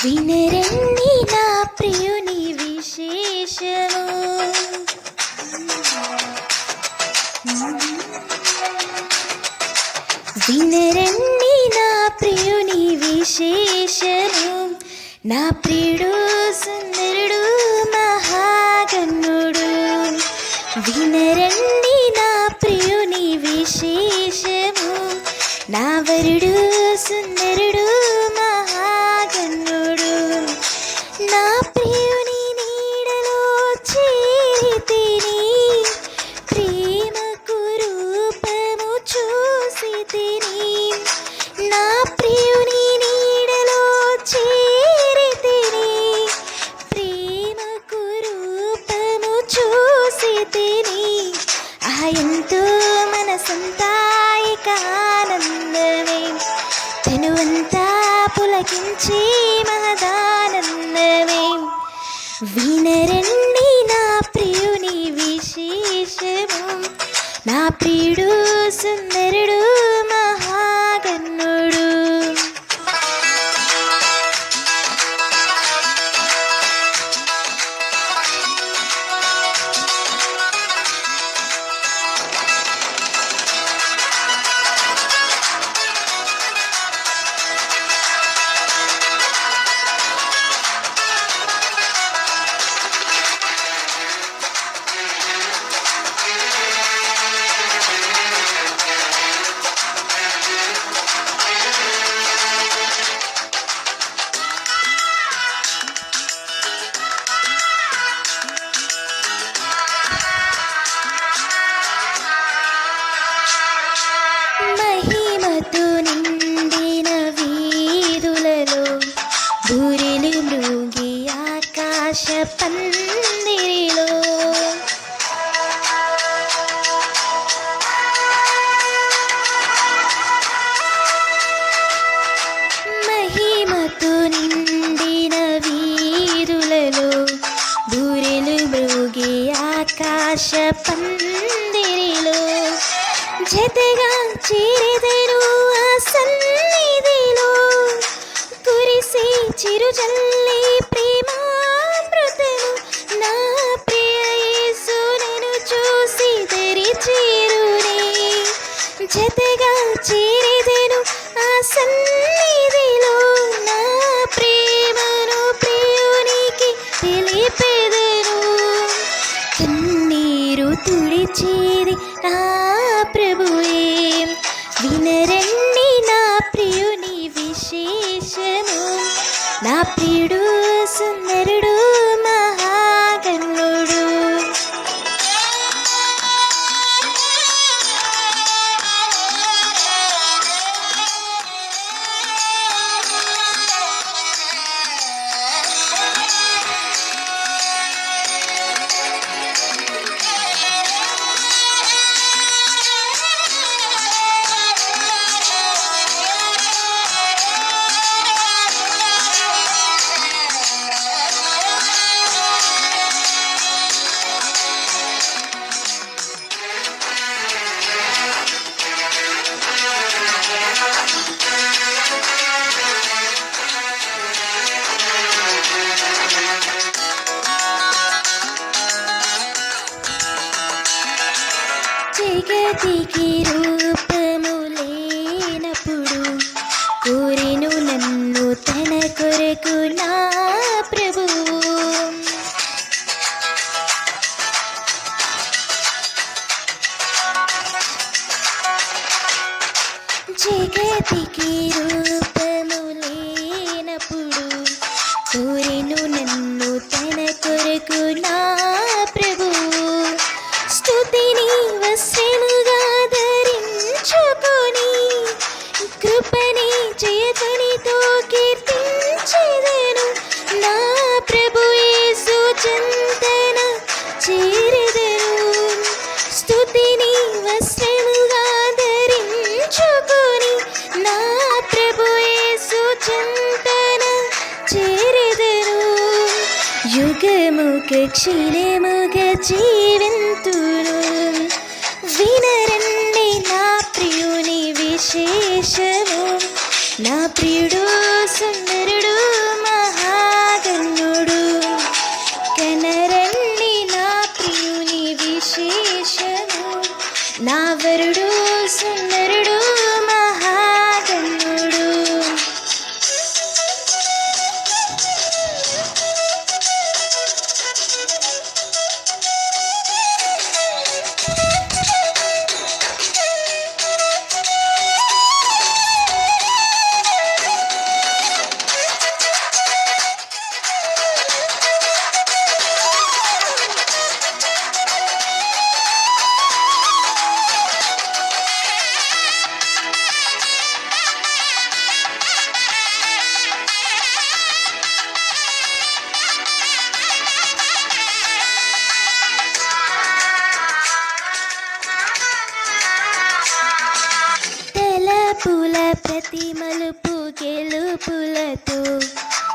వినరండి నా ప్రియుని విశేషము. వినరండి నా ప్రియుని విశేషము. నా ప్రియుడు సుందరుడు మహాగణుడు. వినరండి నా ప్రియుని విశేషము. నా వరుడు సుందరుడు మహాగణుడు. నా ప్రియుని నీడలో చేరితిని, ప్రేమకు రూపము చూసితిని. నా ప్రియుని నీడలో చేరితిని, ప్రేమకు రూపము చూసితిని. ఎంతో మనసంతా ఇక ఆనందమే, తనువంతా పులకించి మహదానందమే. వినరండి నా ప్రియుని విశేషము. నా ప్రియుడు సుందరుడు మహాగణుడు. మహిమతో నిండిన వీధులలో బూరెలు మృగి ఆకాశ పందిరిలో. మహిమతో నిండిన వీధులలో బూరెలు మృగి ఆకాశ పందిరిలో. జతగా చేరెదను ఆ సన్నిధిలో, కురిసి చిరుజల్లి ప్రేమామృతము. నా ప్రియ యేసును చూసి దరి చేరునే. జతగా చేరెదను ఆ సన్నిధిలో, నా ప్రేమను ప్రియునికి తెలిపెదను. కన్నీరు తుడిచేది నా ప్రభువే. వినరండి నా ప్రియుని విశేషము. నా ప్రియుడు సుందరుడు మహాగణుడు. జగతికి రూపము లేనప్పుడు కోరెను నన్ను తన కొరకు నా ప్రభువు. జగతికి రూపము లేనప్పుడు కోరెను నన్ను తన కొరకు నా ప్రభువు. స్తుతిని వస్త్రముగా ధరించుకొని, కృపని జయధ్వనితో కీర్తించెదను. నా ప్రభు యేసు చెంతన చేరెదను. స్తుతిని వస్త్రముగా ధరించుకొని, నా ప్రభు యేసు చెంతన చేరెదను. యుగముగ క్షీణముగ జీవింతును. వినరండి నా ప్రియుని విశేషము. నా ప్రియుడు సుందరుడు మహా నా వరుడు సుందరుడు మహాగణుడు. పూల ప్రతి మలుపు గెలుపులతో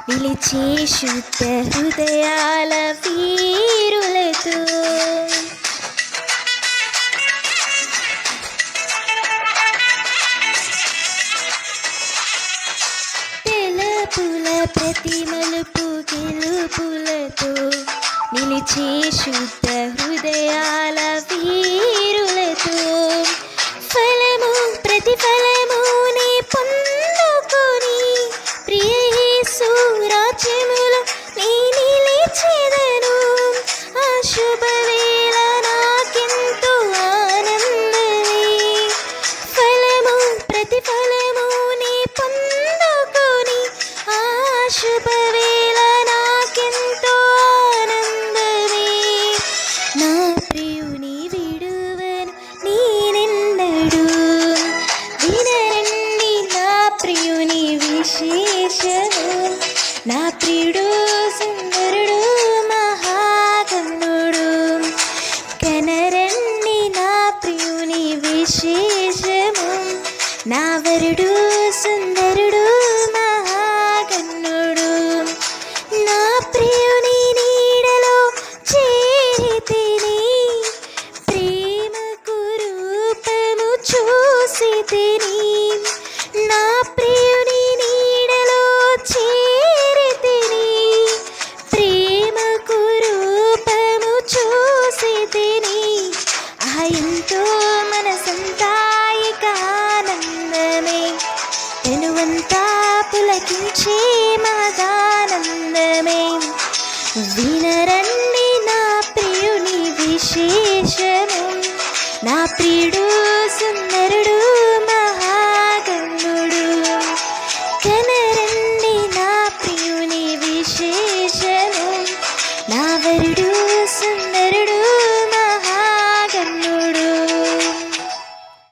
నిలిచే శుద్ధ హృదయాల వీరులతో తెలపుల ప్రతి మలుపు గెలుపులతో నిలిచే శుద్ధ హృదయాల వీరులతో ఫలము ప్రతిఫలము నీ పొందుకొని ప్రియ యేసు రాజ్యములో నీ నిలిచెదను. ఆ శుభవేళ నాకెంతో ఆనందమే. ఫలము ప్రతిఫలము నీ పొందుకొని ఆ శుభవేళ నాకెంతో ఆనందమే. నా ప్రియుని విడువను నేనెన్నడూ. వినరండి నా ప్రియుని విశేషము. నా ప్రియుడు సుందరుడు మహాగణుడు. కనరండి నా ప్రియుని విశేషము. నా వరుడు సుందరుడు మహాగణుడు. నా ప్రియుని నీడలో చేరితిని, ప్రేమకు రూపము చూసితిని. నా ప్రియుని నీడలో చేరితిని, ప్రేమకు రూపము చూసితిని. ఎంతో మనసంతా ఇక ఆనందమే, తనువంతా పులకించే మగానందమే. వినరండి